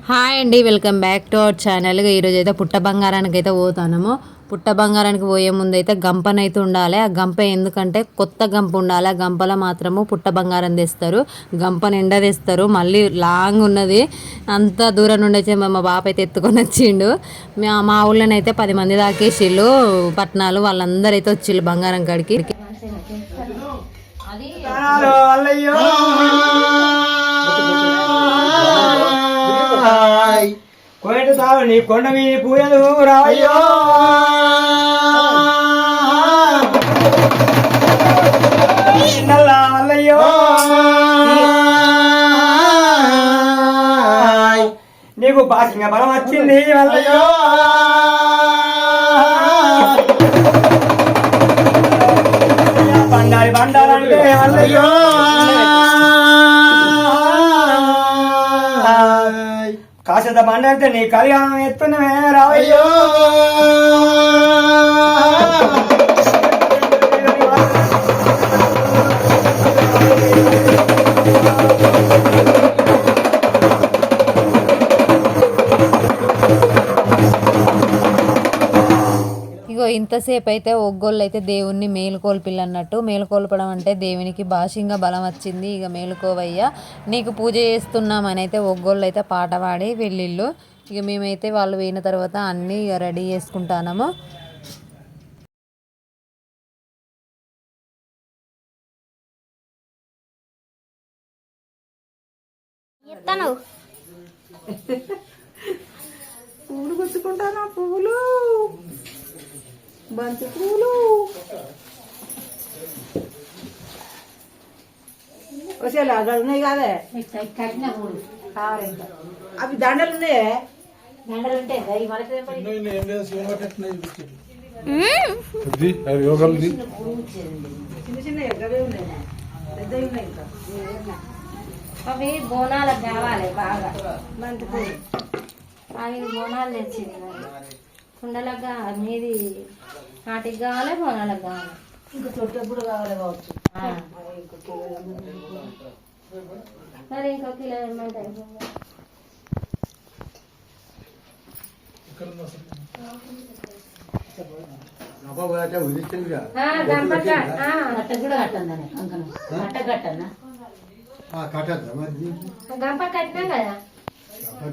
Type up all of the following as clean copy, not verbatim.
Hi అండి, welcome back to our channel. ఈరోజు అయితే పుట్ట బంగారానికి అయితే పోతాము. పుట్ట బంగారానికి పోయే ముందు అయితే గంపనైతే ఉండాలి. ఆ గంప ఎందుకంటే కొత్త గంప ఉండాలి. ఆ గంపలో మాత్రము పుట్ట బంగారం తెస్తారు. గంప నిండా తెస్తారు. మళ్ళీ లాంగ్ ఉన్నది, అంత దూరం నుండి వచ్చి మా బాప అయితే ఎత్తుకొని వచ్చిండు. మా ఊళ్ళోనైతే 10 మంది దాకేసిళ్ళు పట్నాలు. వాళ్ళందరూ అయితే వచ్చిళ్ళు బంగారం కాడికి. కోయట తావు నీ కొండ మీ పూయలు రావయ్యో అల్లయ్యో నీకు బాసింగ బలం వచ్చింది అల్లయ్యో బండారి బండారంటే అల్లయ్యో కాసేత బండ అంటే నీ కళ్యాణం ఎత్తున్నమే రావయ్యో ఇగో ఇంతసేపు అయితే ఒగ్గోళ్ళు అయితే దేవుణ్ణి మేలుకొల్పిల్లు అన్నట్టు. మేలుకొల్పడం అంటే దేవునికి భాషంగా బలం వచ్చింది, ఇక మేలుకోవయ్యా నీకు పూజ చేస్తున్నామని అయితే ఒగ్గోళ్ళు అయితే పాట పాడి వెళ్ళిళ్ళు. ఇక మేమైతే వాళ్ళు పోయిన తర్వాత అన్నీ ఇక రెడీ చేసుకుంటాము. పువ్వులు గుచ్చుకుంటానా, పువ్వులు బంతి పువ్వులు వచ్చేలా అక్కడ ఉన్నాయి కాదే కట్టిన పువ్వులు అవి దండలు ఉన్నాయే. దండలు ఉంటాయి చిన్న చిన్న ఎగ్గవే ఉన్నాయి, పెద్దవి ఉన్నాయి. ఇంకా అవి బోనాలకు కావాలి బాగా బంతి పూలు. అవి బోనాలు తెచ్చింది కుండలకు మీది నాటికి కావాలి, బోనాలకు కావాలి. ఇంకా తొట్టెప్పుడు కావాలి కావచ్చు. మరి ఇంకో కిలో ఏమంటాయి గంప కట్టినాం కదా.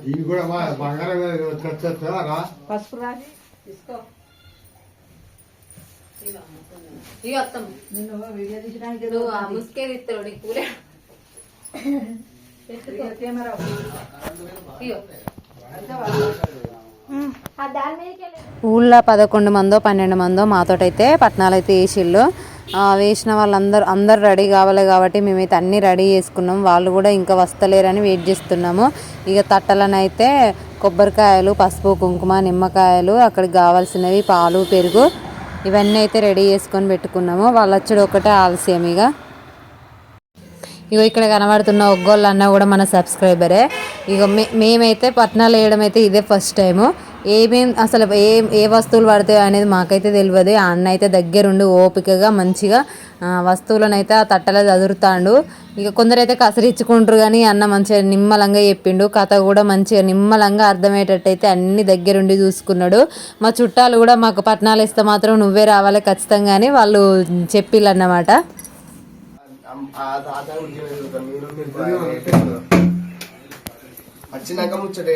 దీన్ని కూడా బంగారం పసుపు రాసి తీసుకో. నిన్ను వీడియో తీసడానికి కెమెరా ఊళ్ళో 11 మందో 12 మందో మాతోటైతే పట్నాలు అయితే వేసిళ్ళు. వేసిన వాళ్ళందరూ రెడీ కావాలి కాబట్టి మేమైతే అన్నీ రెడీ చేసుకున్నాం. వాళ్ళు కూడా ఇంకా వస్తలేరని వెయిట్ చేస్తున్నాము. ఇక తట్టలను అయితే కొబ్బరికాయలు, పసుపు, కుంకుమ, నిమ్మకాయలు, అక్కడికి కావాల్సినవి పాలు, పెరుగు ఇవన్నీ అయితే రెడీ చేసుకొని పెట్టుకున్నాము. వాళ్ళు వచ్చాడు ఒకటే ఆలస్యం. ఇగో ఇక్కడ కనబడుతున్న ఒగ్గోళ్ళు అన్న కూడా మన సబ్స్క్రైబరే. ఇక మేమైతే పట్నాలు వేయడం అయితే ఇదే ఫస్ట్ టైము. అసలు ఏ వస్తువులు పడతాయో అనేది మాకైతే తెలియదు. ఆ అన్న అయితే దగ్గరుండి ఓపికగా మంచిగా వస్తువులను అయితే ఆ తట్టలో చదురుతాడు. ఇక కొందరైతే కసరిచ్చుకుంటారు, కానీ అన్న మంచిగా నిమ్మలంగా చెప్పిండు. కథ కూడా మంచిగా నిమ్మలంగా అర్థమయ్యేటట్టు అయితే అన్ని దగ్గరుండి చూసుకున్నాడు. మా చుట్టాలు కూడా మాకు పట్నాలు ఇస్తే మాత్రం నువ్వే రావాలి ఖచ్చితంగా అని వాళ్ళు చెప్పిళ్ళు అన్నమాట. వచ్చినాక ముచ్చట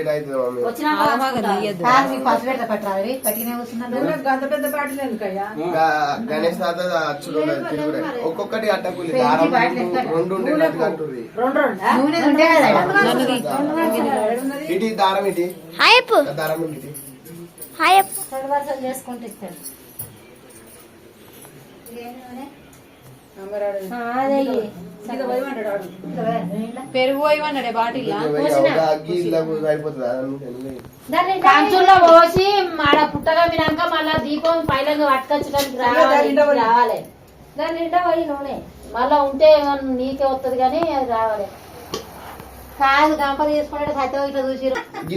గణేష్ తాత అచ్చుడు ఒక్కొక్కటి అట్టకులి ఇటు దారం ఇటు దారం ఇటు పెరుగు పోయమన్నాడే బాటిల్ కంచుల్లో పోసి ఆడ పుట్టగా వినాక మళ్ళా దీపం పైలంగా పట్టుకొచ్చడానికి రావాలి. దాని నిండా పోయి నూనె మళ్ళా ఉంటే నీకే వస్తుంది కానీ అది రావాలి. కాదు గంప తీసుకుంటే సత్యం ఇట్లా చూసి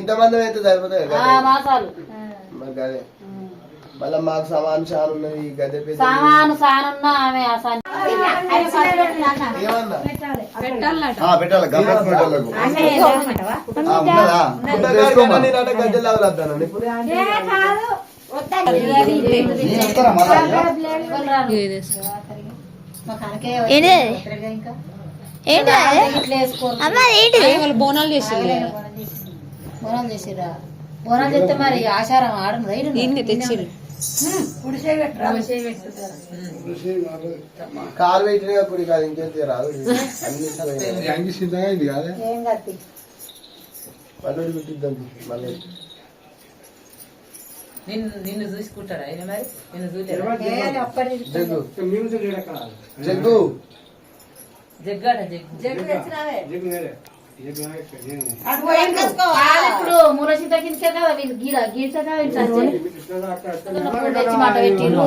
ఇంతమంది అయితే సరిపోతాయి మాసాలు. మళ్ళీ మాకు సమాన్ సార్ ఉన్నది గద్దె సామాను సానున్నా ఆమె ఏమన్నా పెట్టాలి గమ్మత్ పెట్టాలకు ఉన్నదా గజ్జలు లాగలేద్దాను బోనాలు చేసి బోనాలు చేసిరా బోనాలు చేస్తే మరి ఆచారం ఆడను తెచ్చిర్రు కాలు పెట్టిన కుడి కాదు ఇంకేం రాదు ఏం కత్తి మళ్ళీ పెట్టిద్దాం మళ్ళీ నిన్ను చూసుకుంటారా ఆయన మరి నిన్ను చూడలేరా జగ్గు జగ్గాడ జగ్గు ఇప్పుడు మూల సీత కిందకే కదా వీళ్ళు గీత తెచ్చి మాట పెట్టిండ్రు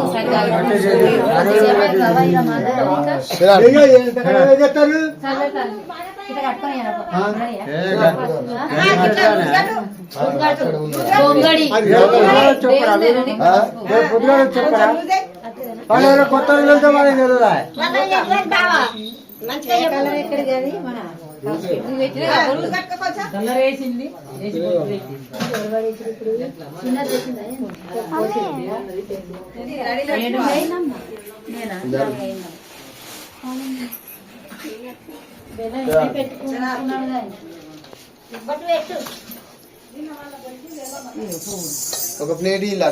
కలరేసింది ఒక ప్లేట్ ఇలా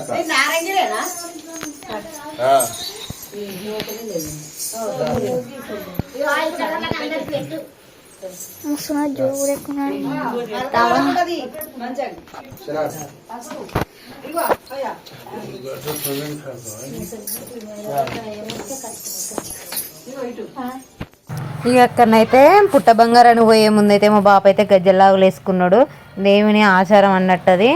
ఇక అక్కడనైతే పుట్ట బంగారాన్ని పోయే ముందైతే మా బాప అయితే గజ్జల్లాగులు వేసుకున్నాడు. దేవుని ఆచారం అన్నట్టది.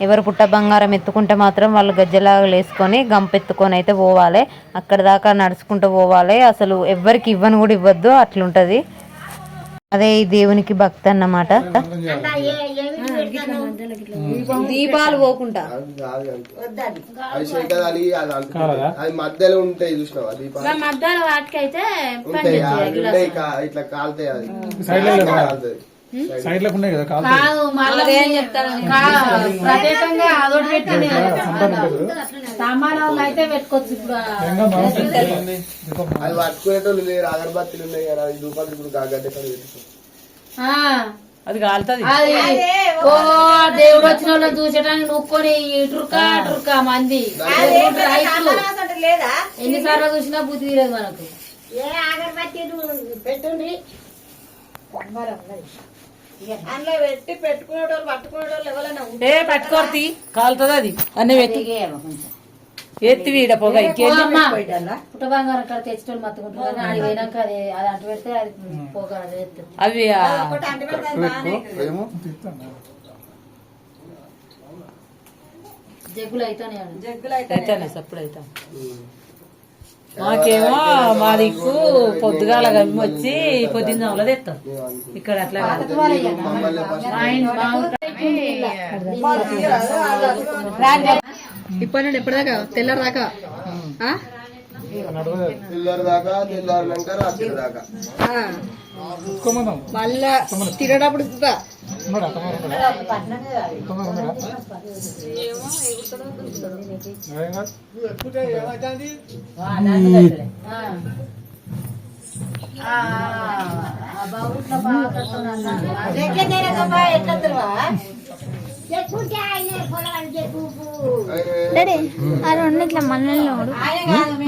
ఎవరు పుట్ట బంగారం ఎత్తుకుంటే మాత్రం వాళ్ళు గజ్జలాగులు వేసుకొని గంపెత్తుకొని అయితే పోవాలి. అక్కడ దాకా నడుచుకుంటూ పోవాలి. అసలు ఎవ్వరికి ఇవ్వని కూడా ఇవ్వద్దు, అట్లుంటది. అదే ఈ దేవునికి భక్తి అన్నమాట. దీపాలు పోకుండా అది మధ్యలో ఉంటాయి చూసినావా దీపాలు మధ్యలో వాటికైతే ఉంటాయి ఇట్లా కాలుతాయి అది సైడ్ లేకుండా కదా కాదు కాదు మళ్ళీ ఏం చెప్తాను ప్రత్యేకంగా అదొకటి పెట్టండి సామాన్ వాళ్ళు అయితే పెట్టుకోవచ్చు. ఇప్పుడు అది పట్టుకునేటోళ్ళు లేరు, అగరబత్తులు ఉన్నాయి కదా, 5 రూపాయలు ఇప్పుడు గడ్డ అది కాలుతుంది. ఓ దేవుడు వచ్చిన వాళ్ళని చూసేటానికి నూక్కొని టుర్కా మంది రైతులు ఎన్నిసార్లు చూసినా బుద్ధి తీరదు మనకు. పెట్టుండ్రి అందులో పెట్టి పెట్టుకునేటోళ్ళు పట్టుకునేటోళ్ళు ఎవరైనా ఏ పట్టుకోర్తి కాలుతుంది అది అన్నీ ఎత్తి ఎత్తి వీడ పొగ పుట్ట బంగారం కాడ తెచ్చేటోళ్ళు మత్తుకుంటారు కానీ ఆడి పోయినాక అది అది అంటు పెడితే అది పొగ అవి జగ్గులు అయితేనే అయితేనే సప్పుడు అవుతా. మాకేమో మా దిక్కు పొద్దుగాల గమ్మి వచ్చి పొద్దున్న జాములో తెస్తాం. ఇక్కడ అట్లా ఇప్పటి నుండి ఎప్పటిదాకా తెల్లరాక తెల్లారి దాకా తెల్లారినాక రాత్రి దాకా మళ్ళా తినేటప్పుడు ఇట్లా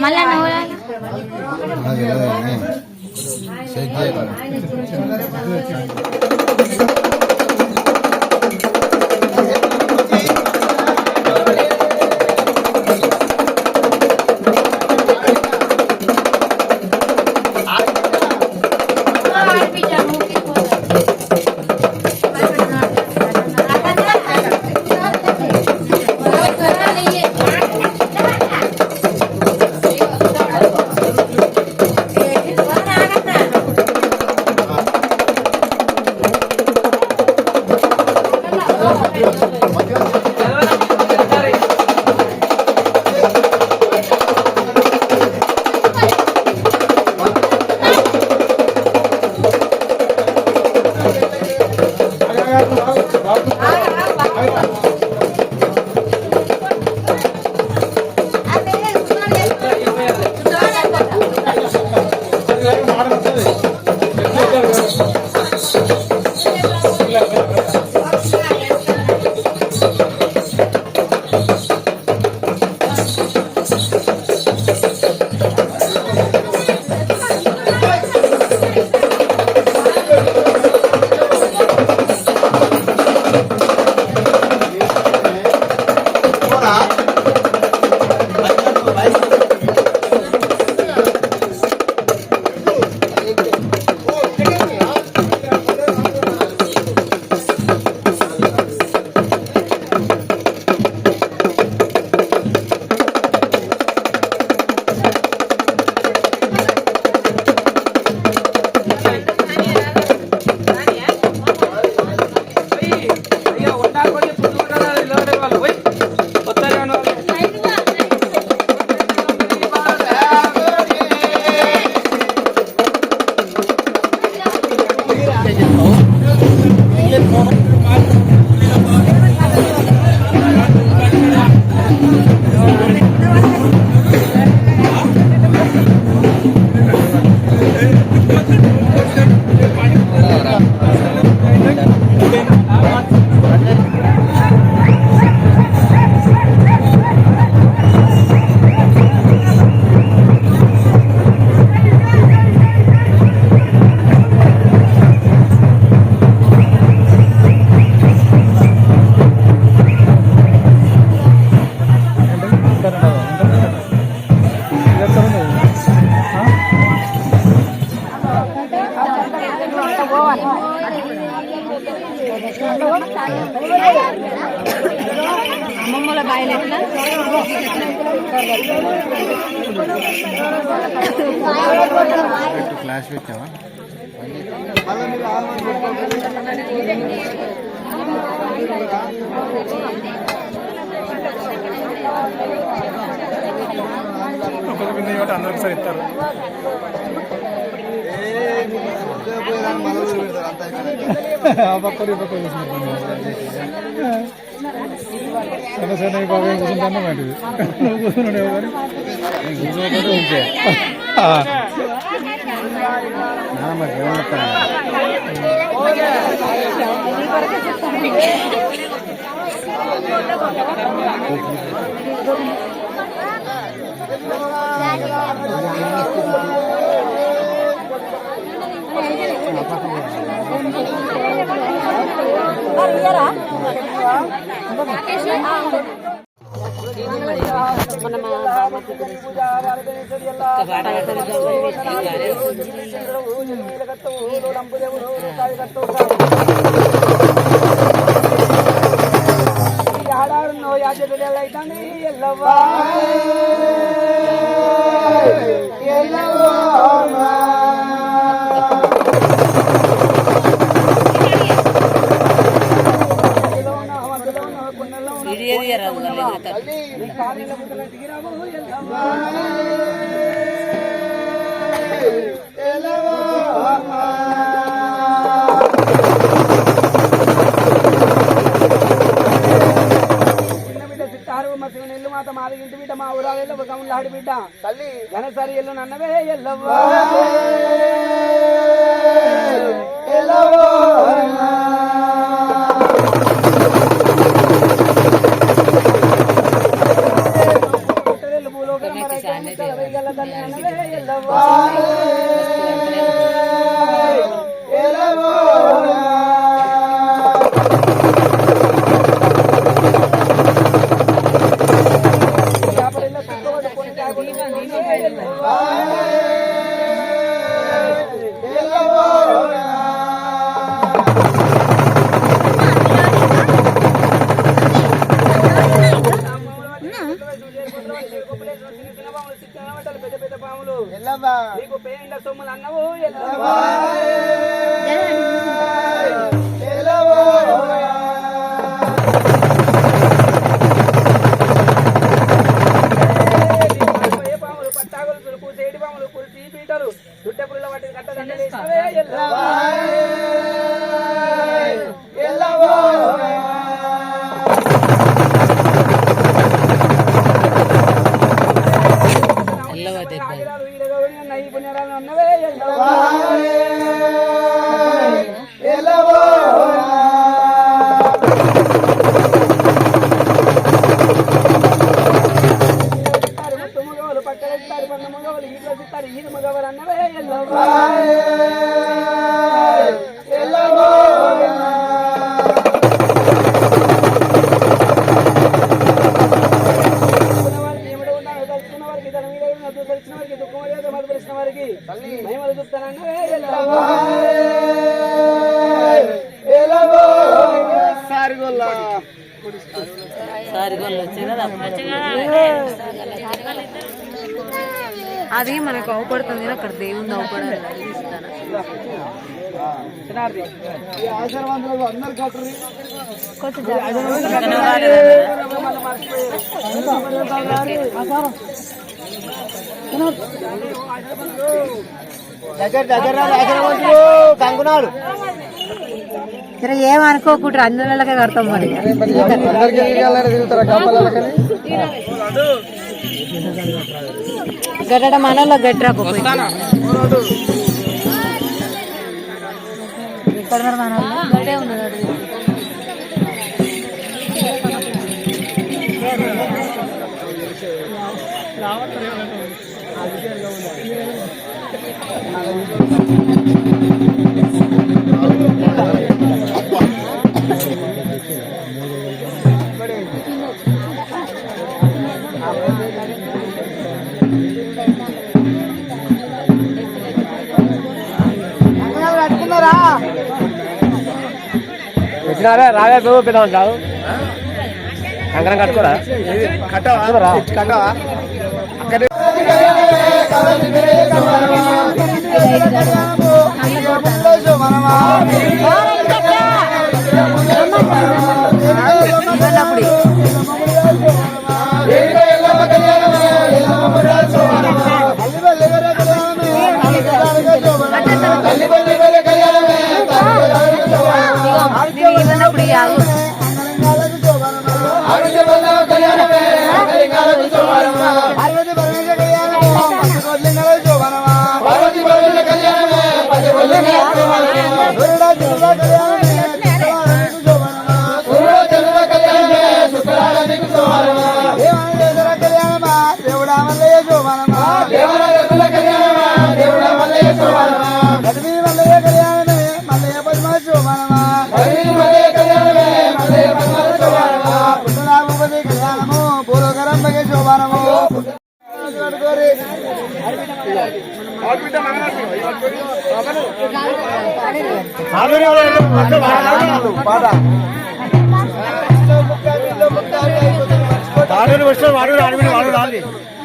మళ్ళా అమ్మమ్మల బాయిలు ఎట్లా ఫ్లాష్ పెట్టావా అందరూ ఒకసారి ఇస్తారు పక్కరు పక్క సన్న బాగా కూర్చుంటాను వాటిది కూర్చున్నాడు కానీ కూర్చోకపోతే ఓకే ఇల్లు మాత మాది ఇంటి బిడ్డ మా ఊరాలు ఒక లాడి బిడ్డ తల్లి గణసరి ఇల్లు నన్నవే ఎల్లవ్వా పెద్ద పెద్ద పాములు నీకు పేండ సొమ్ములు అన్నవు పాములు పట్టాగులు తులుపు చేడి పాములు పులిసి పీటలు చుట్ట పుల్ల వాటిని కట్టదండ పుణ్యరాలు అన్నవే మగవాళ్ళు పక్కన ఇస్తారు పన్న మగవాళ్ళు ఇంట్లో ఇస్తారు ఈది మగవాళ్ళు అన్నవే తెలిసిన వారికి దుఃఖం లేదు మధు తెలిసిన వారికి మహిమలు చూస్తానన్నవే అది మనకు అవపడుతుంది అక్కడ దేవుని అవపడాలి కంగునాడు సరే ఏమనుకోకుండా అందరికే కడతాం మరి గడ్డ మనలో గట్టిరాకు ఇక్కడ మన గడ్డే ఉన్నది వచ్చినారా రాగా పెద్ద ఉంటావు కంకణం కట్టుకోరా కట్టవా కట్టవా అక్కడే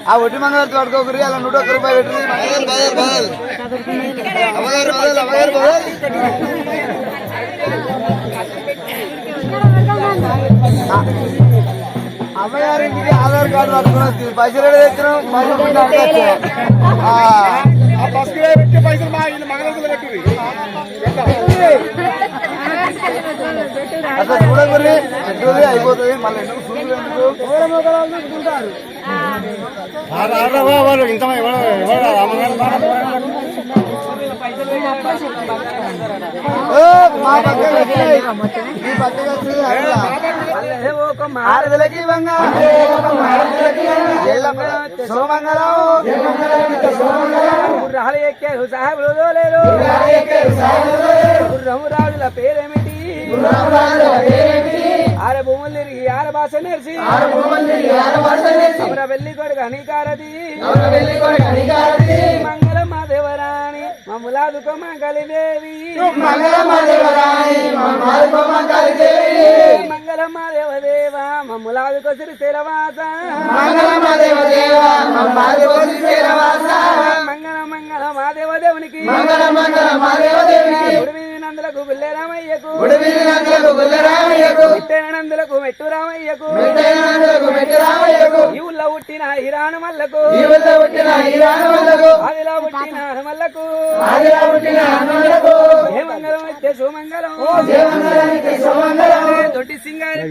ఆ ఒట్టి మన పడుకోకరి అలా 101 రూపాయలు అమ్మగారికి ఆధార్ కార్డు పట్టుకుని పైసలు తెచ్చినాం పైసలు అట్లా చూడకరి పెట్టుది అయిపోతుంది మళ్ళీ వాళ్ళు ఇంత ఆరుదలకి గుర్రాలు ఎక్కారు సాహెబులు లేరు గుర్రము రాజుల పేరేమిటి ఆర భూములు తిరిగి ఆర భాష నేర్చి అమర వెల్లి కొడుకు అనికారది మంగళం మా దేవరాణి మమ్ములాదుకో మంగళదేవి మంగళం మా దేవదేవ మమ్ములాదుకో శ్రీశైలవాస మంగళం మంగళ మా దేవదేవునికి నందులకు గుల్లెరామయ్యకు నందులకు మెట్టు రామయ్యకు ఈ ఊళ్ళో పుట్టిన హిరాను మల్లకు అదిలో పుట్టిన హనుమల్లకు జయమంగళం అయితే సుమంగళం తొట్టి సింగారి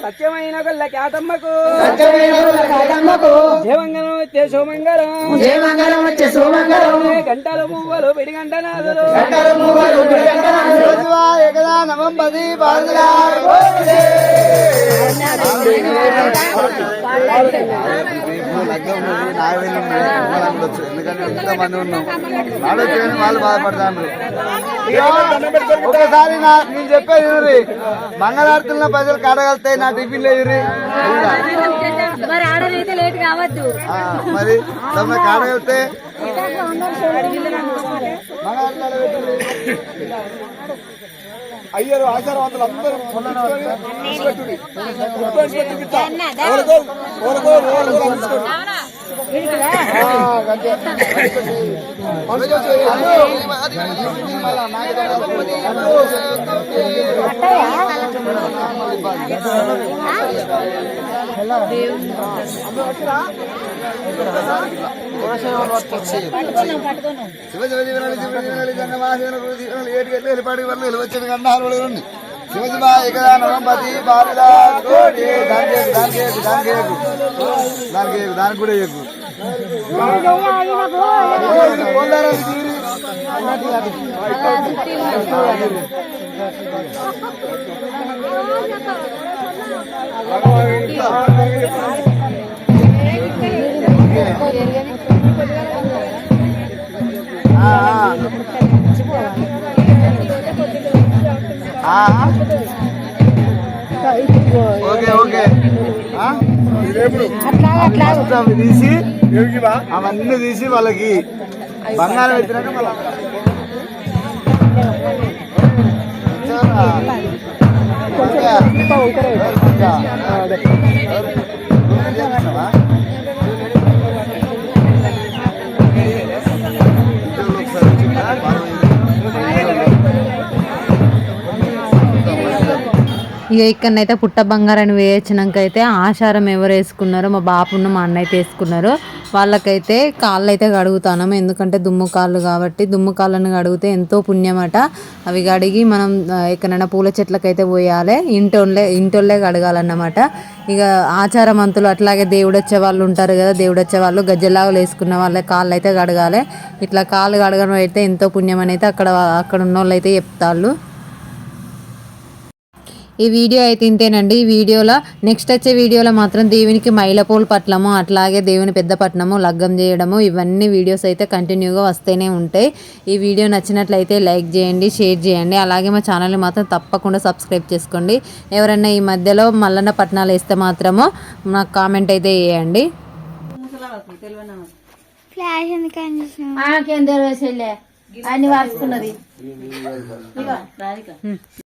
సత్యమైన గొల్ల ఖ్యాతమ్మకు జయమంగళం అయితే సుమంగళం గంటల మువ్వలు పిడిగంట నాదులు ఎందుకంటే ఎంతమంది ఉన్నాం ఆలోచన వాళ్ళు బాధపడతాను. ఒకసారి నేను చెప్పేది ఇవ్వరి మంగళారతుల్లో పైసలు కాడగలుగుతాయి నా టిఫిన్ లో ఇవ్వరి మరి కాడగలితే అయ్యారు ఆచారవంతులు అందరూ ఏటికి వరకు వచ్చింది కన్నా శివశివ ఏకదానపతి దానికి కూడా ఎక్కువ ఓకే ఓకే తీసి అవన్నీ తీసి వాళ్ళకి బంగారం పెట్టినాక మళ్ళీ ఇక ఇక్కడనైతే పుట్ట బంగారాన్ని వేయించినాక అయితే ఆచారం ఎవరు వేసుకున్నారో మా బాపును మా అన్న అయితే వేసుకున్నారు. వాళ్ళకైతే కాళ్ళు అయితే కడుగుతాను, ఎందుకంటే దుమ్ము కాళ్ళు కాబట్టి. దుమ్ము కాళ్ళను కడిగితే ఎంతో పుణ్యమట. అవి కడిగి మనం ఎక్కడైనా పూల చెట్లకైతే పోయాలి, ఇంటోళ్ళే కడగాలన్నమాట. ఇక ఆచారమంతులు అట్లాగే దేవుడు వచ్చే వాళ్ళు ఉంటారు కదా, దేవుడు వచ్చే వాళ్ళు గజ్జలాగులు వేసుకున్న వాళ్ళ కాళ్ళు అయితే కడగాలి. ఇట్లా కాళ్ళు కడగడం అయితే ఎంతో పుణ్యం అని అయితే అక్కడ ఉన్న వాళ్ళు అయితే చెప్తాళ్ళు. ఈ వీడియో అయితే ఇంతేనండి. ఈ వీడియోలో నెక్స్ట్ వచ్చే వీడియోలో మాత్రం దేవునికి మైలపూలు పట్లము, అట్లాగే దేవుని పెద్ద పట్నము, లగ్గం చేయడము, ఇవన్నీ వీడియోస్ అయితే కంటిన్యూగా వస్తూనే ఉంటాయి. ఈ వీడియో నచ్చినట్లయితే లైక్ చేయండి, షేర్ చేయండి. అలాగే మా ఛానల్ని మాత్రం తప్పకుండా సబ్స్క్రైబ్ చేసుకోండి. ఎవరైనా ఈ మధ్యలో మల్లన్న పట్నాలు వేస్తే మాత్రము నాకు కామెంట్ అయితే వేయండి. ఫ్లాష్ ఎందుకని చేసినావు? మాకేం తెలియదు చెల్లె, అన్ని వార్చుకున్నది.